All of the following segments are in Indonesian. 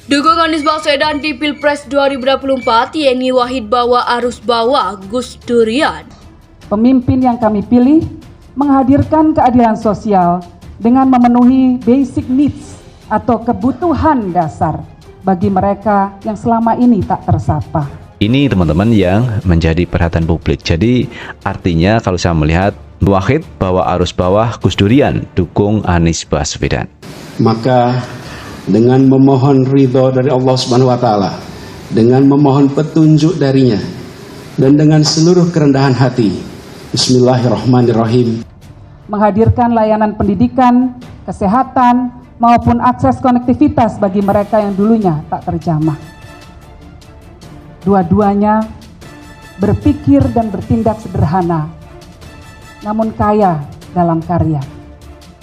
Dukung Anies Baswedan di Pilpres 2024, Yeni Wahid bawa arus bawah Gus Durian. Pemimpin yang kami pilih menghadirkan keadilan sosial dengan memenuhi basic needs atau kebutuhan dasar bagi mereka yang selama ini tak tersapa. Ini teman-teman yang menjadi perhatian publik. Jadi artinya kalau saya melihat Wahid bawa arus bawah Gus Durian dukung Anies Baswedan. Maka dengan memohon ridho dari Allah Subhanahu wa Ta'ala, dengan memohon petunjuk darinya, dan dengan seluruh kerendahan hati, Bismillahirrahmanirrahim, Menghadirkan layanan pendidikan, kesehatan, maupun akses konektivitas bagi mereka yang dulunya tak terjamah. Dua-duanya berpikir dan bertindak sederhana, namun kaya dalam karya.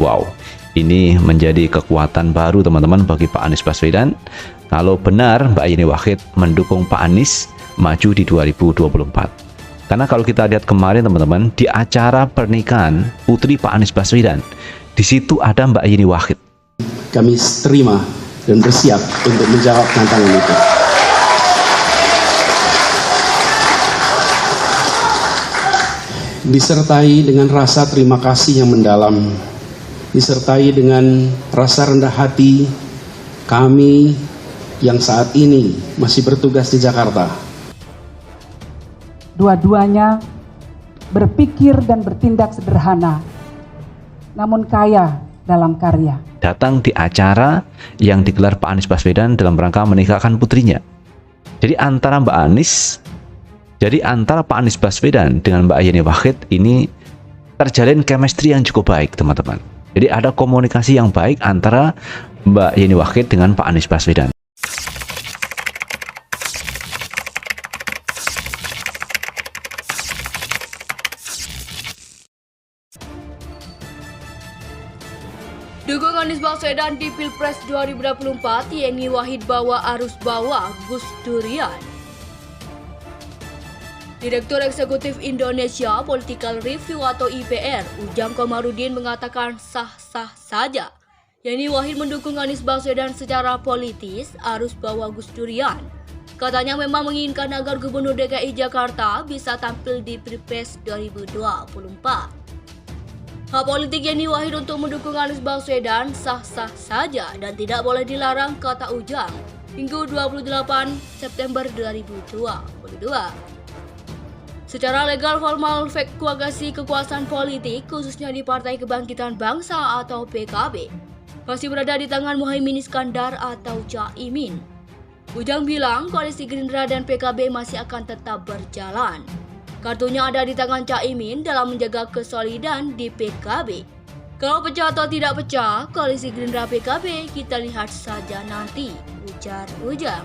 Wow, ini menjadi kekuatan baru teman-teman bagi Pak Anies Baswedan. Kalau benar Mbak Yeni Wahid mendukung Pak Anies maju di 2024. Karena kalau kita lihat kemarin teman-teman, di acara pernikahan putri Pak Anies Baswedan, di situ ada Mbak Yeni Wahid. kami terima dan bersiap untuk menjawab tantangan itu. Disertai dengan rasa terima kasih yang mendalam, disertai dengan rasa rendah hati kami yang saat ini masih bertugas di Jakarta. Dua-duanya berpikir dan bertindak sederhana, namun kaya dalam karya. Datang di acara yang digelar Pak Anies Baswedan dalam rangka menikahkan putrinya. Jadi antara Pak Anies Baswedan dengan Mbak Yeni Wahid ini terjalin chemistry yang cukup baik teman-teman. Jadi ada komunikasi yang baik antara Mbak Yeni Wahid dengan Pak Anies Baswedan. Dukung Anies Baswedan di Pilpres 2024, Yeni Wahid bawa arus bawah Gus Durian. Direktur Eksekutif Indonesia Political Review atau IPR, Ujang Komarudin mengatakan sah-sah saja Yeni Wahid mendukung Anies Baswedan secara politis arus bawah Gus Durian. Katanya memang menginginkan agar Gubernur DKI Jakarta bisa tampil di Pilpres 2024. Hak politik Yeni Wahid untuk mendukung Anies Baswedan sah-sah saja dan tidak boleh dilarang, kata Ujang, Minggu 28 September 2022. Secara legal formal fluktuasi kekuasaan politik, khususnya di Partai Kebangkitan Bangsa atau PKB, masih berada di tangan Muhaimin Iskandar atau Caimin. Ujang bilang koalisi Gerindra dan PKB masih akan tetap berjalan. Kartunya ada di tangan Caimin dalam menjaga kesolidan di PKB. Kalau pecah atau tidak pecah, koalisi Gerindra PKB kita lihat saja nanti, ujar Ujang.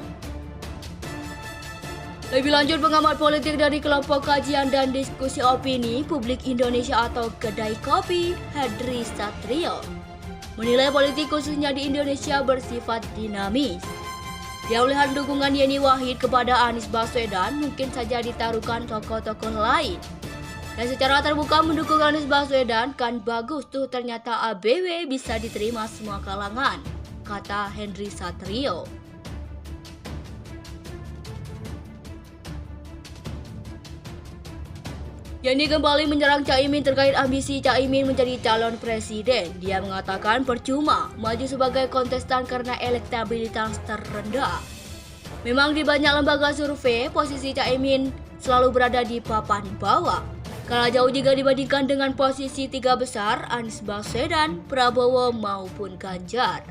Lebih lanjut, pengamat politik dari Kelompok Kajian dan Diskusi Opini Publik Indonesia atau Kedai Kopi, Hendri Satrio, menilai politik khususnya di Indonesia bersifat dinamis. Dia melihat dukungan Yeni Wahid kepada Anies Baswedan mungkin saja ditaruhkan tokoh-tokoh lain. Dan secara terbuka mendukung Anies Baswedan kan bagus tuh, ternyata ABW bisa diterima semua kalangan, kata Hendri Satrio. Yeni kembali menyerang Caimin terkait ambisi Caimin menjadi calon presiden. Dia mengatakan percuma maju sebagai kontestan karena elektabilitas terendah. Memang di banyak lembaga survei, posisi Caimin selalu berada di papan bawah. Kalah jauh jika dibandingkan dengan posisi tiga besar Anies Baswedan, Prabowo maupun Ganjar.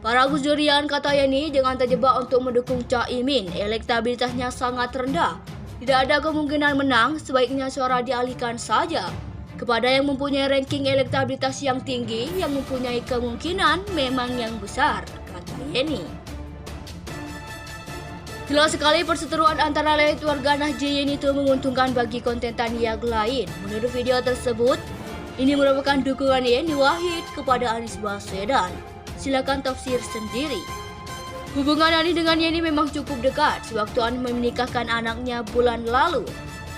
Para Gus Durian, kata Yeni, jangan terjebak untuk mendukung Caimin. Elektabilitasnya sangat rendah. Tidak ada kemungkinan menang, sebaiknya suara dialihkan saja kepada yang mempunyai ranking elektabilitas yang tinggi, yang mempunyai kemungkinan memang yang besar, kata Yeni. Jelas sekali perseteruan antara elit warga Nahdien itu menguntungkan bagi kontentan yang lain. Menurut video tersebut, ini merupakan dukungan Yeni Wahid kepada Anies Baswedan. Silakan tafsir sendiri. Hubungan Anies dengan Yeni memang cukup dekat. Sewaktu Anies menikahkan anaknya bulan lalu,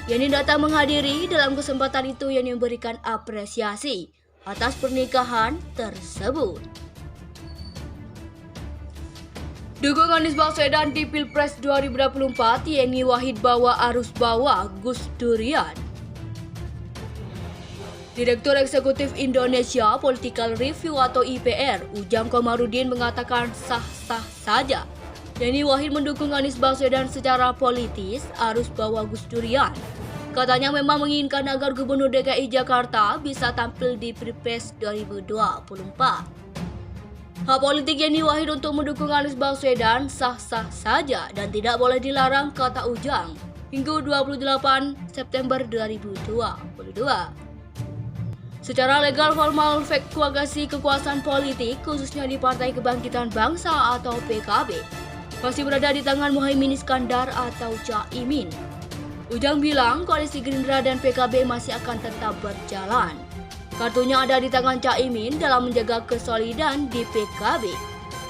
Yeni datang menghadiri. Dalam kesempatan itu Yeni memberikan apresiasi atas pernikahan tersebut. Dukung Anies Baswedan di Pilpres 2024, Yeni Wahid bawa arus bawah Gus Durian. Direktur Eksekutif Indonesia Political Review atau IPR, Ujang Komarudin mengatakan sah-sah saja Yeni Wahid mendukung Anies Baswedan secara politis arus bawah Gus Durian. Katanya memang menginginkan agar Gubernur DKI Jakarta bisa tampil di Pilpres 2024. Hak politik Yeni Wahid untuk mendukung Anies Baswedan sah-sah saja dan tidak boleh dilarang, kata Ujang, hingga 28 September 2022. Secara legal formal fluktuasi kekuasaan politik, khususnya di Partai Kebangkitan Bangsa atau PKB, masih berada di tangan Muhaimin Iskandar atau Caimin. Ujang bilang koalisi Gerindra dan PKB masih akan tetap berjalan. Kartunya ada di tangan Caimin dalam menjaga kesolidan di PKB.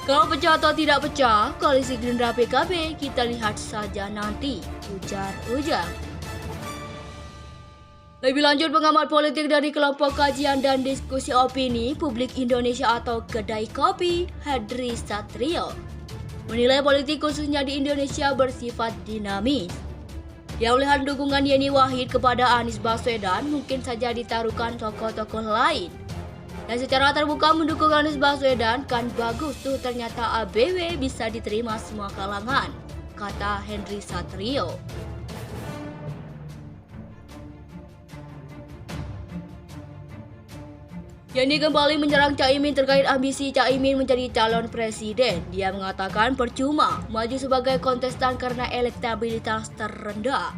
Kalau pecah atau tidak pecah, koalisi Gerindra PKB kita lihat saja nanti, ujar Ujang. Lebih lanjut, pengamat politik dari Kelompok Kajian dan Diskusi Opini Publik Indonesia atau Kedai Kopi, Hendry Satrio, menilai politik khususnya di Indonesia bersifat dinamis. Dia melihat dukungan Yeni Wahid kepada Anies Baswedan mungkin saja ditaruhkan tokoh-tokoh lain. Dan secara terbuka mendukung Anies Baswedan kan bagus tuh, ternyata ABW bisa diterima semua kalangan, kata Hendry Satrio. Yeni kembali menyerang Caimin terkait ambisi Caimin menjadi calon presiden. Dia mengatakan percuma maju sebagai kontestan karena elektabilitas terendah.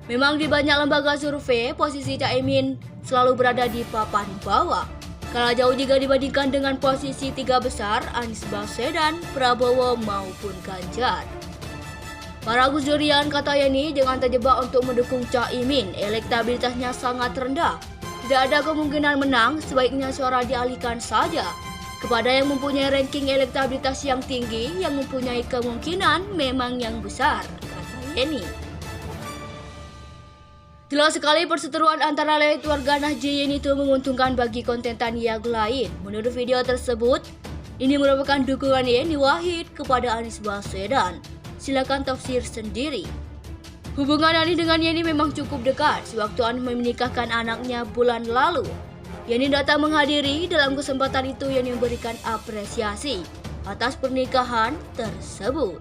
Memang di banyak lembaga survei, posisi Caimin selalu berada di papan bawah. Kalah jauh jika dibandingkan dengan posisi tiga besar, Anies Baswedan, Prabowo maupun Ganjar. Para Gus Durian, kata Yeni, jangan terjebak untuk mendukung Caimin. Elektabilitasnya sangat rendah. Tidak ada kemungkinan menang, sebaiknya suara dialihkan saja kepada yang mempunyai ranking elektabilitas yang tinggi, yang mempunyai kemungkinan memang yang besar, kata Yeni. Jelas sekali perseteruan antara elit warga Nahdien itu menguntungkan bagi kontentan yang lain. Menurut video tersebut, ini merupakan dukungan Yeni Wahid kepada Anies Baswedan. Silakan tafsir sendiri. Hubungan Anies dengan Yeni memang cukup dekat. Sewaktu Anies menikahkan anaknya bulan lalu, Yeni datang menghadiri. Dalam kesempatan itu Yeni memberikan apresiasi atas pernikahan tersebut.